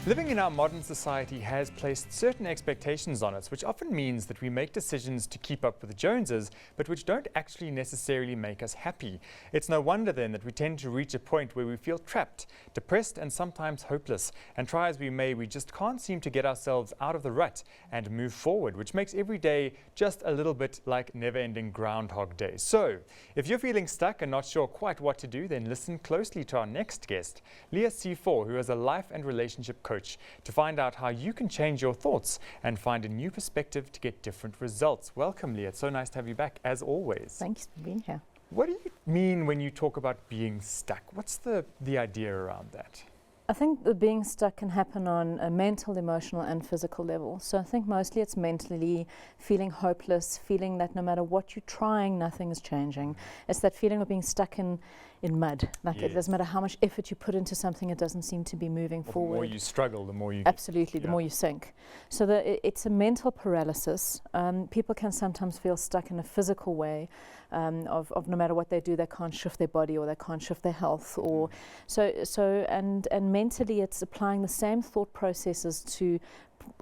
Living in our modern society has placed certain expectations on us, which often means that we make decisions to keep up with the Joneses, but which don't actually necessarily make us happy. It's no wonder then that we tend to reach a point where we feel trapped, depressed, and sometimes hopeless. And try as we may, we just can't seem to get ourselves out of the rut and move forward, which makes every day just a little bit like never-ending Groundhog Day. So, if you're feeling stuck and not sure quite what to do, then listen closely to our next guest, Leah C4, who is a life and relationship coach, to find out how you can change your thoughts and find a new perspective to get different results. Welcome, Leah. It's so nice to have you back, as always. Thanks for being here. What do you mean when you talk about being stuck? What's the idea around that? I think the being stuck can happen on a mental, emotional and physical level. So I think mostly it's mentally feeling hopeless, feeling that no matter what you're trying, nothing is changing. It's that feeling of being stuck in mud. Like Yes. It doesn't matter how much effort you put into something, it doesn't seem to be moving forward. The more you struggle, the more you... Absolutely, the more you sink. So it's a mental paralysis. People can sometimes feel stuck in a physical way of no matter what they do, they can't shift their body or they can't shift their health. Or and mentally it's applying the same thought processes to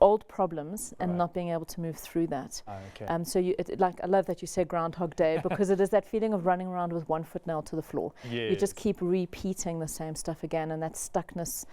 old problems and not being able to move through that. Okay. So I love that you say Groundhog Day because it is that feeling of running around with one foot nailed to the floor. Yes. You just keep repeating the same stuff again, and that stuckness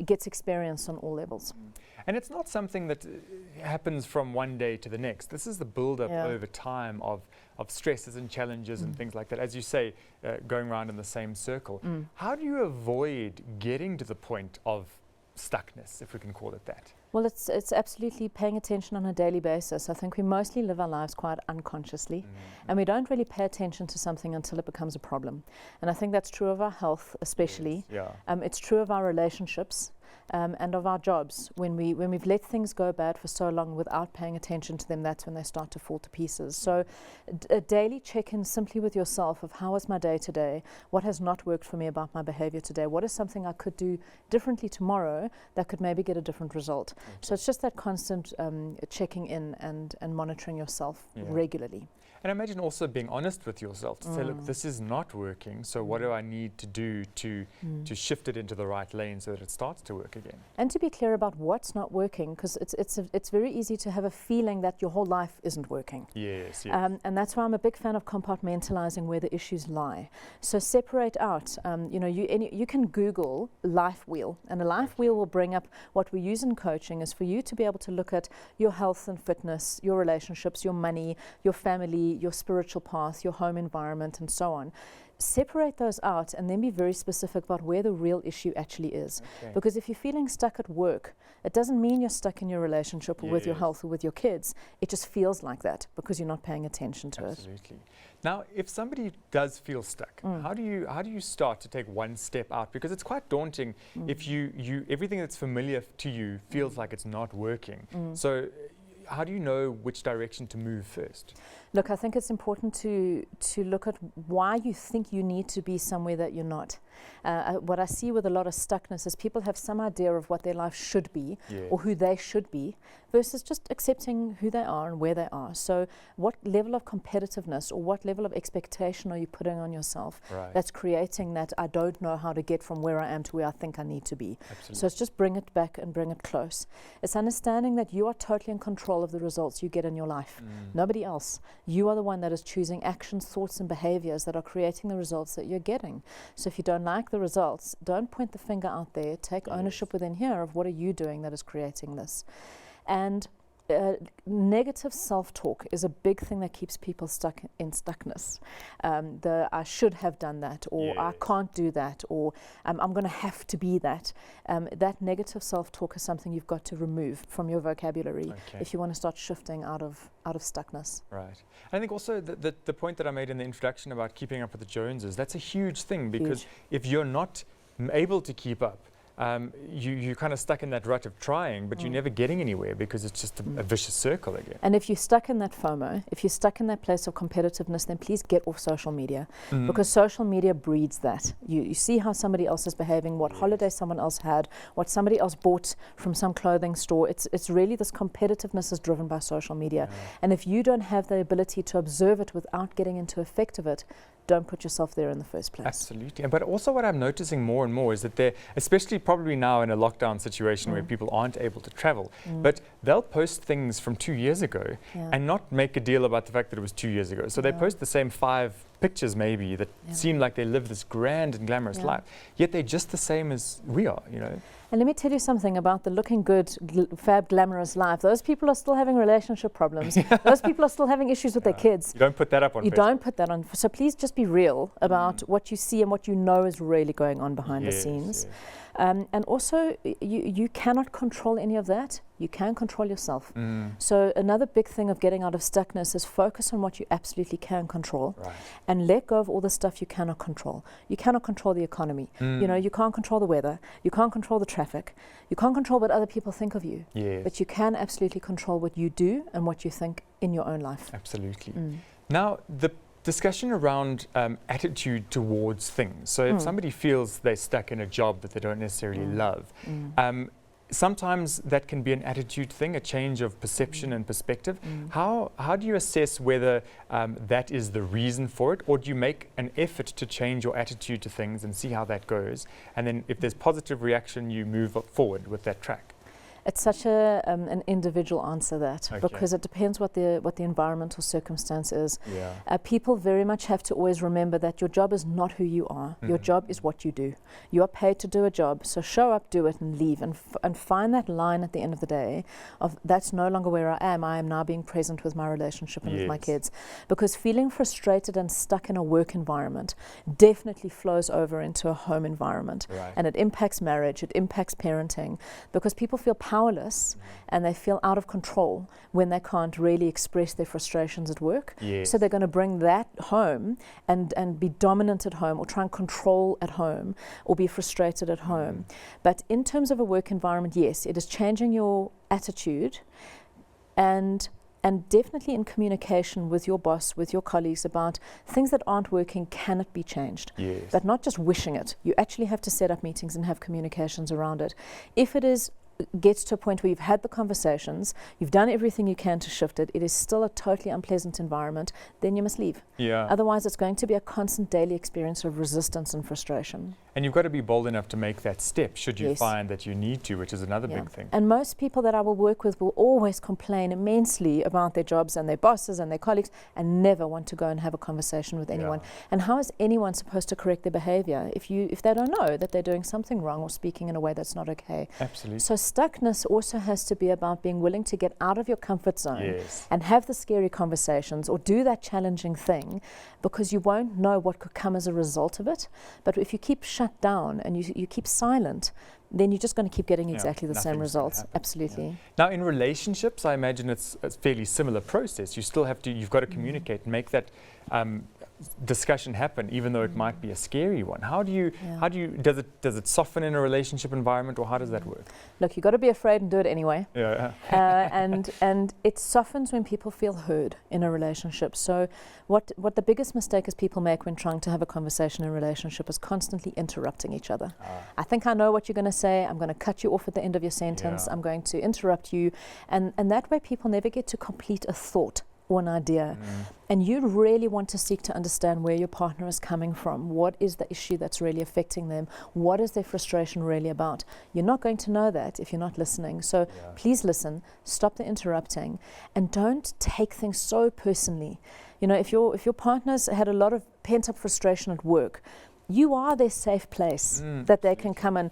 gets experienced on all levels. And it's not something that happens from one day to the next. This is the build-up over time of stresses and challenges and things like that. As you say, going around in the same circle. How do you avoid getting to the point of stuckness, if we can call it that? Well, it's absolutely paying attention on a daily basis. I think we mostly live our lives quite unconsciously, and we don't really pay attention to something until it becomes a problem. And I think that's true of our health, especially. Yes, yeah. It's true of our relationships. And of our jobs. When we've let things go bad for so long without paying attention to them, that's when they start to fall to pieces. So a daily check-in simply with yourself of how was my day today, what has not worked for me about my behavior today, what is something I could do differently tomorrow that could maybe get a different result. Okay. So it's just that constant checking in and monitoring yourself regularly. And I imagine also being honest with yourself to say, look, this is not working, so what do I need to do to shift it into the right lane so that it starts to work again? And to be clear about what's not working, because it's very easy to have a feeling that your whole life isn't working. Yes, yes. And that's why I'm a big fan of compartmentalizing where the issues lie. So separate out, you can Google life wheel, and a life wheel will bring up what we use in coaching is for you to be able to look at your health and fitness, your relationships, your money, your family, your spiritual path, your home environment, and so on. Separate those out and then be very specific about where the real issue actually is. Okay. Because if you're feeling stuck at work, it doesn't mean you're stuck in your relationship or with your health or with your kids. It just feels like that because you're not paying attention to it. Absolutely. Now, if somebody does feel stuck, how do you start to take one step out? Because it's quite daunting if you everything that's familiar to you feels like it's not working. So how do you know which direction to move first? Look, I think it's important to look at why you think you need to be somewhere that you're not. What I see with a lot of stuckness is people have some idea of what their life should be or who they should be versus just accepting who they are and where they are. So what level of competitiveness or what level of expectation are you putting on yourself that's creating that I don't know how to get from where I am to where I think I need to be. Absolutely. So it's just bring it back and bring it close. It's understanding that you are totally in control of the results you get in your life. Nobody else. You are the one that is choosing actions, thoughts and behaviors that are creating the results that you're getting. So if you don't like the results, don't point the finger out there. Take ownership within here of what are you doing that is creating this. And negative self-talk is a big thing that keeps people stuck in stuckness. I should have done that, or I can't do that, or I'm going to have to be that. That negative self-talk is something you've got to remove from your vocabulary if you want to start shifting out of stuckness. Right. I think also the point that I made in the introduction about keeping up with the Joneses, that's a huge thing because if you're not able to keep up, you're kind of stuck in that rut of trying, but you're never getting anywhere because it's just a vicious circle again. And if you're stuck in that FOMO, if you're stuck in that place of competitiveness, then please get off social media because social media breeds that. You see how somebody else is behaving, what holiday someone else had, what somebody else bought from some clothing store. It's really this competitiveness is driven by social media. And if you don't have the ability to observe it without getting into effect of it, don't put yourself there in the first place. Absolutely. But also what I'm noticing more and more is that there, especially probably now in a lockdown situation where people aren't able to travel, but they'll post things from 2 years ago and not make a deal about the fact that it was 2 years ago. So they post the same 5 pictures maybe that seem like they live this grand and glamorous life, yet they're just the same as we are, you know. And let me tell you something about the looking good, fab, glamorous life. Those people are still having relationship problems. Those people are still having issues with their kids. You don't put that up on You Facebook. don't put that on. So please just be real about what you see and what you know is really going on behind the scenes. Yes. And also, you cannot control any of that. You can control yourself. So another big thing of getting out of stuckness is focus on what you absolutely can control, and let go of all the stuff you cannot control. You cannot control the economy. You know, you can't control the weather. You can't control the traffic. You can't control what other people think of you. Yes. But you can absolutely control what you do and what you think in your own life. Absolutely. Now, the discussion around attitude towards things. So if somebody feels they're stuck in a job that they don't necessarily love, sometimes that can be an attitude thing, a change of perception and perspective. How do you assess whether that is the reason for it, or do you make an effort to change your attitude to things and see how that goes? And then if there's positive reaction, you move forward with that track. It's such an individual answer that, because it depends what the environmental circumstance is. People very much have to always remember that your job is not who you are. Your job is what you do. You are paid to do a job, so show up, do it, and leave, and find that line at the end of the day of that's no longer where I am now being present with my relationship and with my kids. Because feeling frustrated and stuck in a work environment definitely flows over into a home environment, and it impacts marriage, it impacts parenting, because people feel powerless and they feel out of control when they can't really express their frustrations at work. So they're going to bring that home and be dominant at home, or try and control at home, or be frustrated at home. But in terms of a work environment, yes, it is changing your attitude, and definitely in communication with your boss, with your colleagues, about things that aren't working cannot be changed. But not just wishing it. You actually have to set up meetings and have communications around it. If it gets to a point where you've had the conversations, you've done everything you can to shift it, it is still a totally unpleasant environment, then you must leave. Otherwise, it's going to be a constant daily experience of resistance and frustration. And you've got to be bold enough to make that step should you find that you need to, which is another big thing. And most people that I will work with will always complain immensely about their jobs and their bosses and their colleagues, and never want to go and have a conversation with anyone. And how is anyone supposed to correct their behavior if they don't know that they're doing something wrong or speaking in a way that's not okay? Absolutely. So stuckness also has to be about being willing to get out of your comfort zone and have the scary conversations, or do that challenging thing, because you won't know what could come as a result of it. But if you keep shut down and you keep silent, then you're just going to keep getting exactly the same results. Absolutely. Now, in relationships, I imagine it's a fairly similar process. You've got to communicate and make that discussion happen, even though it might be a scary one. Does it soften in a relationship environment, or how does that work? Look, you've got to be afraid and do it anyway. And it softens when people feel heard in a relationship. So what the biggest mistake is people make when trying to have a conversation in a relationship is constantly interrupting each other. I think I know what you're going to say. I'm going to cut you off at the end of your sentence. I'm going to interrupt you. And that way people never get to complete a thought or an idea. And you really want to seek to understand where your partner is coming from. What is the issue that's really affecting them? What is their frustration really about? You're not going to know that if you're not listening. So please listen, stop the interrupting, and don't take things so personally. You know, if your partner's had a lot of pent-up frustration at work, you are their safe place that they can come and,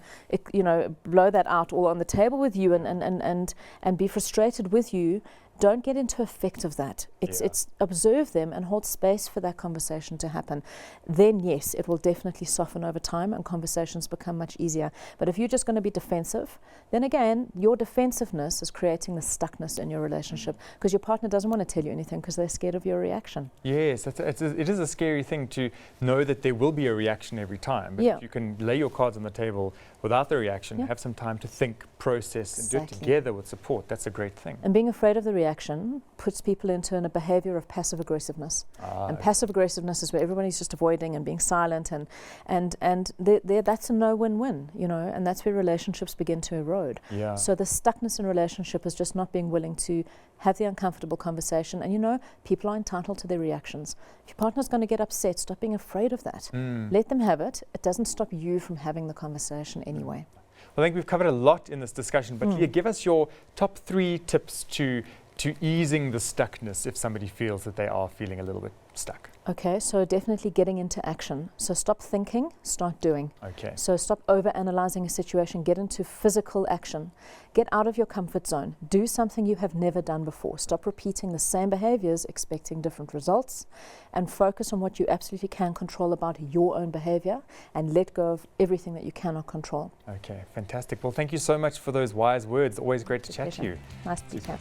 blow that out all on the table with you and be frustrated with you. Don't get into effect of that. It's observe them and hold space for that conversation to happen. Then yes, it will definitely soften over time and conversations become much easier. But if you're just going to be defensive, then again, your defensiveness is creating the stuckness in your relationship, because your partner doesn't want to tell you anything because they're scared of your reaction. Yes, it is a scary thing to know that there will be a reaction every time. But if you can lay your cards on the table without the reaction, have some time to think, process, and do it together with support, that's a great thing. And being afraid of the reaction puts people into a behavior of passive aggressiveness. And passive aggressiveness is where everybody's just avoiding and being silent, and that's a no win-win, and that's where relationships begin to erode. So the stuckness in relationship is just not being willing to have the uncomfortable conversation. And people are entitled to their reactions. If your partner's going to get upset, stop being afraid of that. Let them have it. It doesn't stop you from having the conversation anyway. Well, I think we've covered a lot in this discussion, but Leah, give us your top 3 tips to easing the stuckness if somebody feels that they are feeling a little bit stuck. Okay, so definitely getting into action. So stop thinking, start doing. Okay. So stop over-analyzing a situation, get into physical action. Get out of your comfort zone. Do something you have never done before. Stop repeating the same behaviors, expecting different results, and focus on what you absolutely can control about your own behavior, and let go of everything that you cannot control. Okay, fantastic. Well, thank you so much for those wise words. Always great to chat to you. Nice to be here.